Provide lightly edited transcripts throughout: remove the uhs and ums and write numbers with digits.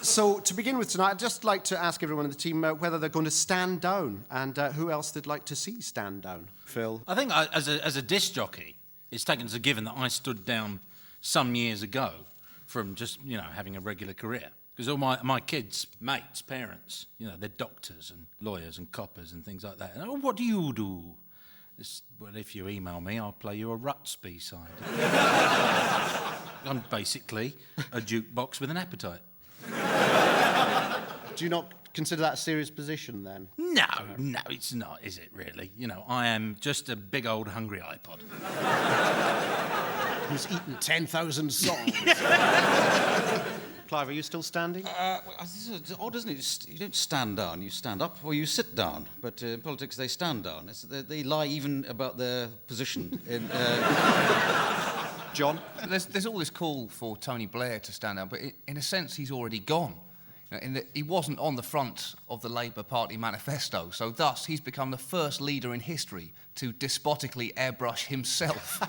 So, to begin with tonight, I'd just like to ask everyone in the team whether they're going to stand down and who else they'd like to see stand down. Phil? I think as a disc jockey, it's taken as a given that I stood down some years ago from just, having a regular career. Because all my kids' mates, parents, they're doctors and lawyers and coppers and things like that. And, oh, what do you do? Well, if you email me, I'll play you a Ruts B-side. I'm basically a jukebox with an appetite. Do you not consider that a serious position, then? No, it's not, is it, really? I am just a big old hungry iPod. Who's eaten 10,000 songs. Clive, are you still standing? It's odd, isn't it? You don't stand down, you stand up, or you sit down. But in politics, they stand down. They lie even about their position. John? There's all this call for Tony Blair to stand down, but in a sense, he's already gone. In that he wasn't on the front of the Labour Party manifesto, so thus he's become the first leader in history to despotically airbrush himself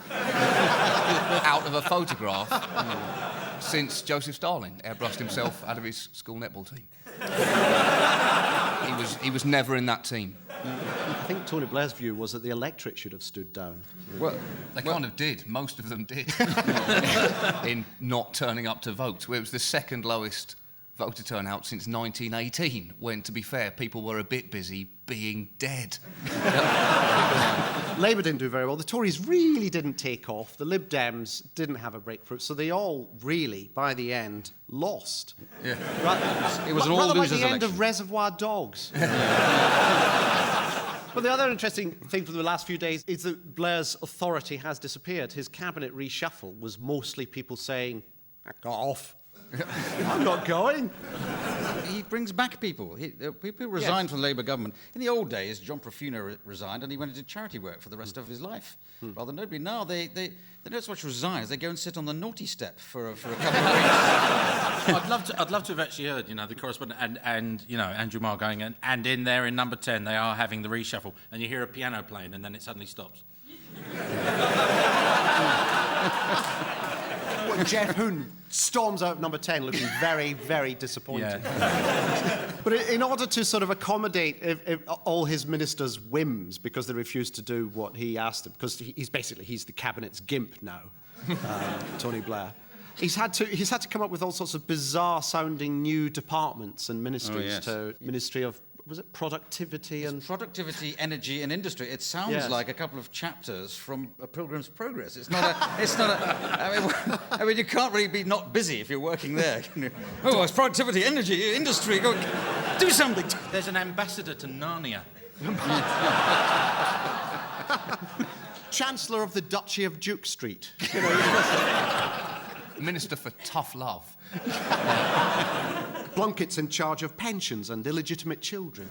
out of a photograph since Joseph Stalin airbrushed himself out of his school netball team. He was never in that team. I think Tony Blair's view was that the electorate should have stood down. Well, they kind of did. Most of them did. In not turning up to vote. It was the second lowest voter turnout since 1918, when, to be fair, people were a bit busy being dead. Labour didn't do very well. The Tories really didn't take off. The Lib Dems didn't have a breakthrough. So they all really, by the end, lost. Yeah. It was an all-losers election. Rather like the end of Reservoir Dogs. But the other interesting thing from the last few days is that Blair's authority has disappeared. His cabinet reshuffle was mostly people saying, "Back off. I'm not going." He brings back people. People resigned from the Labour government. In the old days, John Profuna resigned and he went into charity work for the rest of his life. Rather nobody. Now, they don't so much resign, they go and sit on the naughty step for a couple of weeks. I'd love to have actually heard, the correspondent and Andrew Marr going, and in there in number 10, they are having the reshuffle, and you hear a piano playing, and then it suddenly stops. Well, Jeff Hoon storms out of number 10 looking very, very disappointed. Yeah. But in order to sort of accommodate all his ministers' whims, because they refused to do what he asked them, because he's the cabinet's gimp now, Tony Blair. He's had to come up with all sorts of bizarre-sounding new departments and ministries Ministry of, was it Productivity and... Productivity, Energy and Industry. It sounds like a couple of chapters from A Pilgrim's Progress. It's not a... I mean, you can't really be not busy if you're working there. Oh, it's productivity, energy, industry. Go, do something. There's an ambassador to Narnia. Chancellor of the Duchy of Duke Street. Minister for Tough Love. Blunkett's in charge of pensions and illegitimate children.